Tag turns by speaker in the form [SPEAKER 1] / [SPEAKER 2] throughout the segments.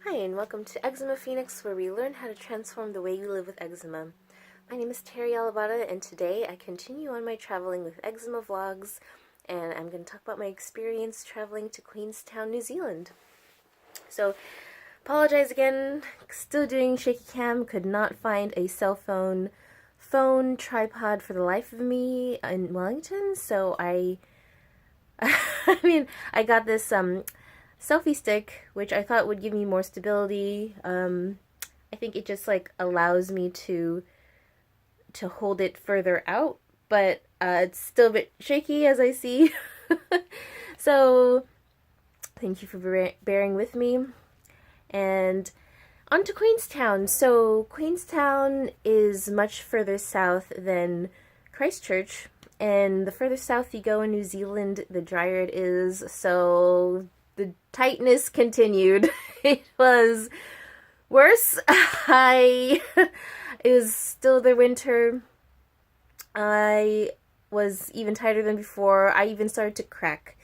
[SPEAKER 1] Hi, and welcome to Eczema Phoenix, where we learn how to transform the way you live with eczema. My name is TeresaAlabata, and today I continue on my traveling with eczema vlogs, and I'm going to talk about my experience traveling to Queenstown, New Zealand. So, apologize again, still doing shaky cam, could not find a cell phone tripod for the life of me in Wellington, so I got this selfie stick, which I thought would give me more stability. I think it just like allows me to hold it further out, but it's still a bit shaky as I see. So thank you for bearing with me. And on to Queenstown. So Queenstown is much further south than Christchurch, and the further south you go in New Zealand, the drier it is. So the tightness continued. It was worse. It was still the winter. I was even tighter than before. I even started to crack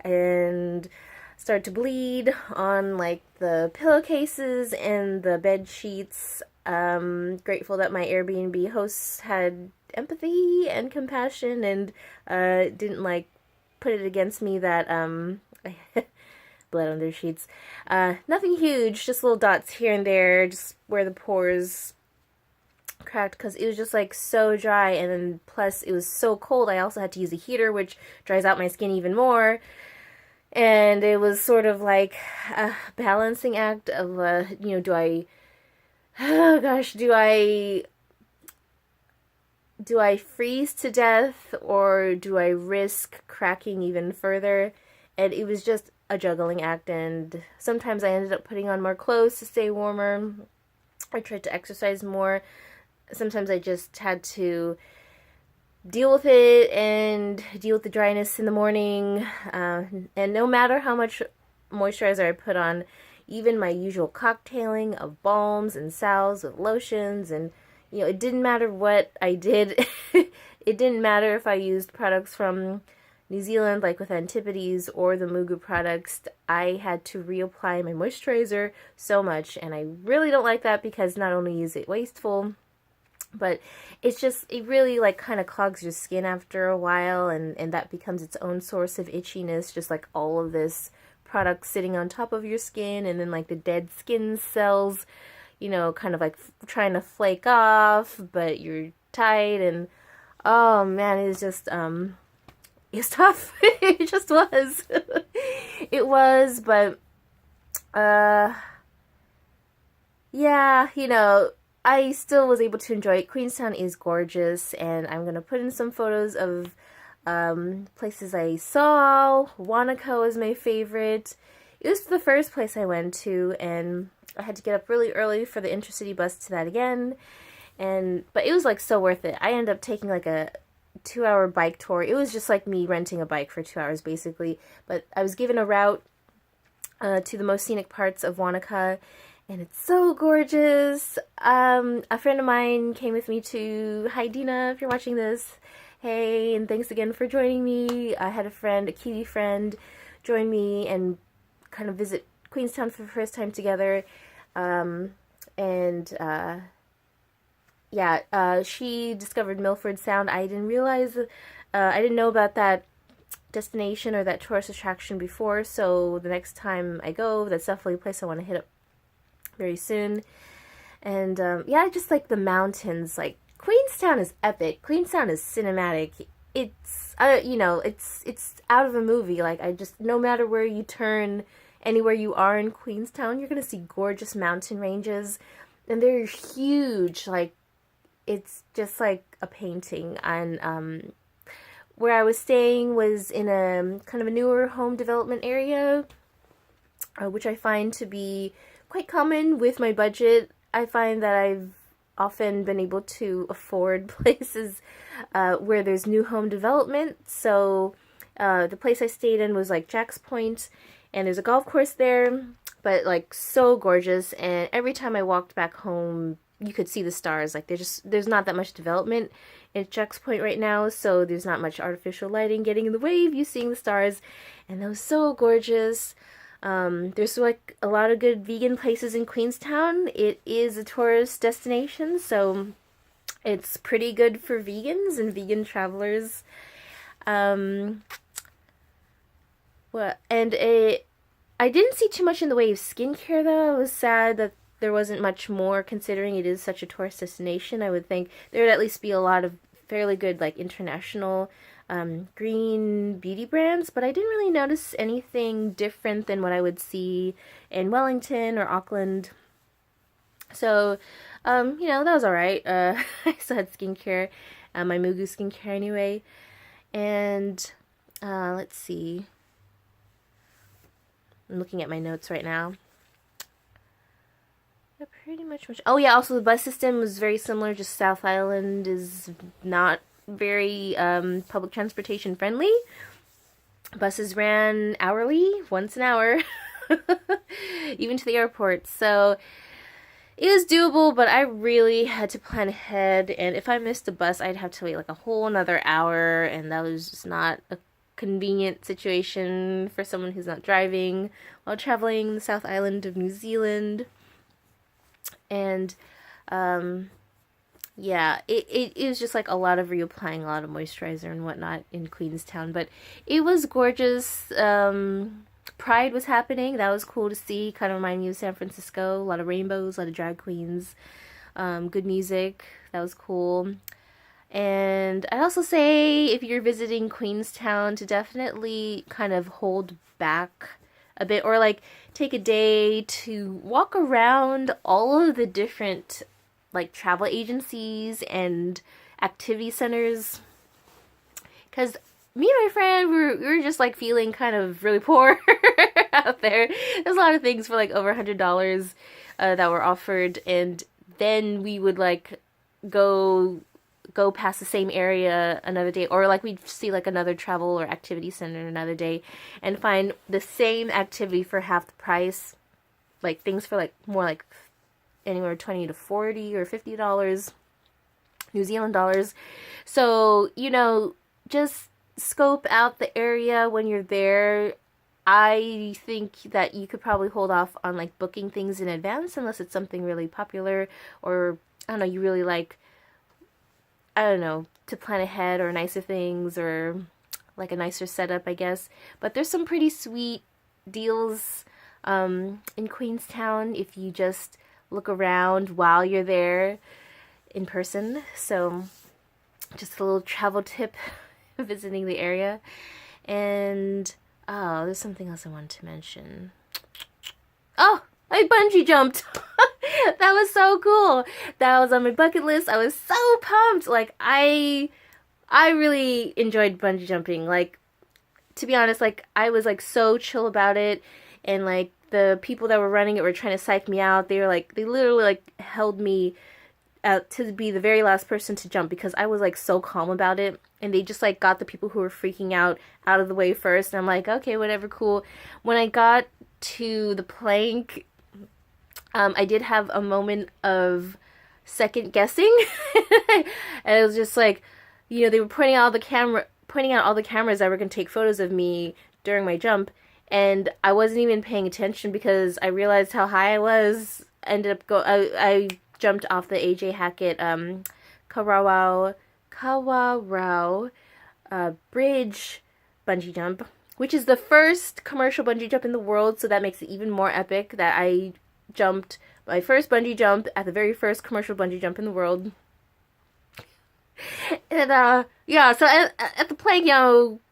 [SPEAKER 1] and started to bleed on like the pillowcases and the bed sheets. Grateful that my Airbnb hosts had empathy and compassion and didn't like put it against me that blood on their sheets. Nothing huge, just little dots here and there, just where the pores cracked, because it was just like so dry, and then plus it was so cold. I also had to use a heater, which dries out my skin even more. And it was sort of like a balancing act of, do I freeze to death, or do I risk cracking even further? And it was just a juggling act, and sometimes I ended up putting on more clothes to stay warmer. I tried to exercise more. Sometimes I just had to deal with it and deal with the dryness in the morning. And no matter how much moisturizer I put on, even my usual cocktailing of balms and salves with lotions, and it didn't matter what I did. It didn't matter if I used products from New Zealand, like with Antipodes or the Mugu products. I had to reapply my moisturizer so much, and I really don't like that, because not only is it wasteful, but it really like kind of clogs your skin after a while, and that becomes its own source of itchiness, just like all of this product sitting on top of your skin, and then like the dead skin cells, kind of like trying to flake off, but you're tight, and oh man, it's just it's tough. It just was. It was, but yeah, I still was able to enjoy it. Queenstown is gorgeous, and I'm gonna put in some photos of places I saw. Wanaka was my favorite. It was the first place I went to, and I had to get up really early for the intercity bus to that again. But it was like so worth it. I ended up taking like a 2-hour bike tour. It was just like me renting a bike for 2 hours basically, but I was given a route to the most scenic parts of Wanaka, and it's so gorgeous. A friend of mine came with me to, hi Dina, if you're watching this, hey, and thanks again for joining me. I had a Kiwi friend, join me and kind of visit Queenstown for the first time together. She discovered Milford Sound. I didn't realize, I didn't know about that destination or that tourist attraction before, so the next time I go, that's definitely a place I want to hit up very soon. And I just like the mountains. Like, Queenstown is epic. Queenstown is cinematic. It's it's out of a movie. Like, no matter where you turn, anywhere you are in Queenstown, you're gonna see gorgeous mountain ranges, and they're huge. Like, it's just like a painting. And where I was staying was in a kind of a newer home development area, which I find to be quite common with my budget. I find that I've often been able to afford places where there's new home development. So the place I stayed in was like Jack's Point, and there's a golf course there, but like so gorgeous. And every time I walked back home, you could see the stars. Like, there's not that much development in Jack's Point right now, so there's not much artificial lighting getting in the way of you seeing the stars, and that was so gorgeous. There's like a lot of good vegan places in Queenstown. It is a tourist destination, so it's pretty good for vegans and vegan travelers. Um, I didn't see too much in the way of skincare though. I was sad that there wasn't much more considering it is such a tourist destination. I would think there would at least be a lot of fairly good like international green beauty brands, but I didn't really notice anything different than what I would see in Wellington or Auckland. So, that was alright. I still had skincare, my Mugu skincare anyway. And, let's see. I'm looking at my notes right now. Yeah, pretty much. Oh yeah, also the bus system was very similar, just South Island is not very public transportation friendly. Buses ran hourly, once an hour, even to the airport. So it was doable, but I really had to plan ahead. And if I missed a bus, I'd have to wait like a whole another hour, and that was just not a convenient situation for someone who's not driving while traveling the South Island of New Zealand. And yeah, it was just like a lot of reapplying a lot of moisturizer and whatnot in Queenstown, but it was gorgeous. Pride was happening. That was cool to see. Kind of reminded me of San Francisco. A lot of rainbows, a lot of drag queens, good music. That was cool. And I'd also say if you're visiting Queenstown to definitely kind of hold back a bit, or like take a day to walk around all of the different like travel agencies and activity centers, because me and my friend we were just like feeling kind of really poor out there. There's a lot of things for like over $100 that were offered, and then we would like go past the same area another day, or like we'd see like another travel or activity center another day and find the same activity for half the price, like things for like more like anywhere 20 to 40 or $50 New Zealand dollars. So just scope out the area when you're there. I think that you could probably hold off on like booking things in advance unless it's something really popular, or I don't know, you really like, I don't know, to plan ahead, or nicer things, or like a nicer setup, I guess. But there's some pretty sweet deals in Queenstown if you just look around while you're there in person. So just a little travel tip visiting the area. And oh, there's something else I wanted to mention. Oh, I bungee jumped. That was so cool. That was on my bucket list. I was so pumped. Like I really enjoyed bungee jumping. Like, to be honest, like I was like so chill about it, and like the people that were running it were trying to psych me out. They literally like held me to be the very last person to jump because I was like so calm about it, and they just like got the people who were freaking out of the way first. And I'm like, okay, whatever, cool. When I got to the plank, I did have a moment of second guessing. And it was just like, they were pointing out all the cameras that were going to take photos of me during my jump, and I wasn't even paying attention because I realized how high I was. I jumped off the AJ Hackett Kawarau bridge bungee jump, which is the first commercial bungee jump in the world, so that makes it even more epic that I jumped my first bungee jump at the very first commercial bungee jump in the world. And yeah, so at the plank,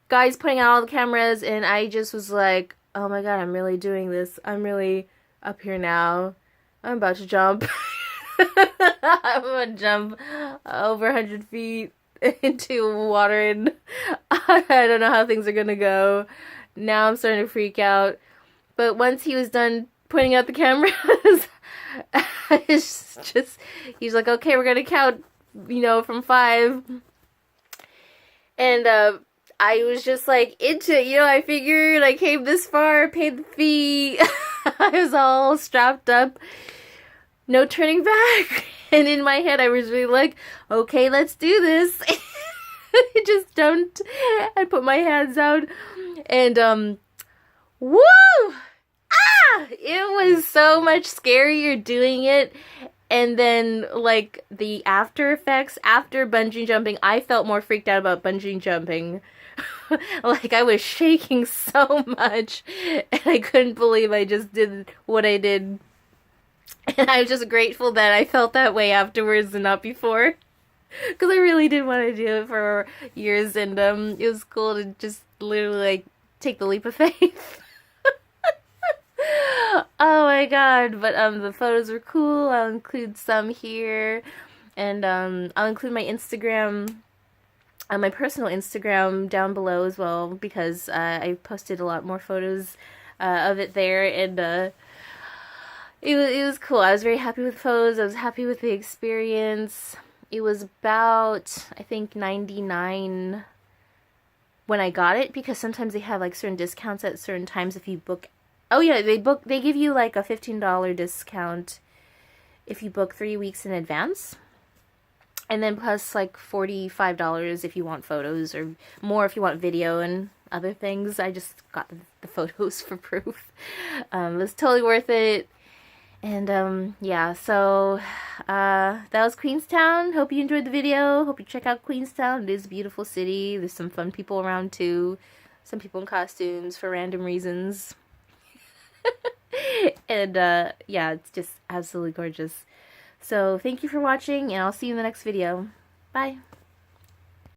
[SPEAKER 1] guys putting out all the cameras, and I just was like, oh my god, I'm really doing this. I'm really up here now. I'm about to jump. I'm gonna jump over 100 feet into water, and I don't know how things are gonna go. Now I'm starting to freak out. But once he was done pointing out the cameras, he's like, okay, we're gonna count, from 5. And I was just like into it, I figured I came this far, paid the fee. I was all strapped up, no turning back. And in my head, I was really like, okay, let's do this. I just jumped and put my hands out, and woo! It was so much scarier doing it. And then, like, the after effects after bungee jumping, I felt more freaked out about bungee jumping. Like, I was shaking so much, and I couldn't believe I just did what I did. And I was just grateful that I felt that way afterwards and not before. Because I really did want to do it for years, and it was cool to just literally, like, take the leap of faith. Oh my god, but the photos were cool. I'll include some here, and I'll include my Instagram, my personal Instagram down below as well, because I posted a lot more photos of it there, and it was cool. I was very happy with the photos. I was happy with the experience. It was about, I think, $99 when I got it, because sometimes they have like certain discounts at certain times if you book. Oh yeah, they give you like a $15 discount if you book 3 weeks in advance. And then plus like $45 if you want photos, or more if you want video and other things. I just got the photos for proof. It was totally worth it. And yeah, so that was Queenstown. Hope you enjoyed the video. Hope you check out Queenstown. It is a beautiful city. There's some fun people around too. Some people in costumes for random reasons. And yeah, it's just absolutely gorgeous. So thank you for watching, and I'll see you in the next video. Bye.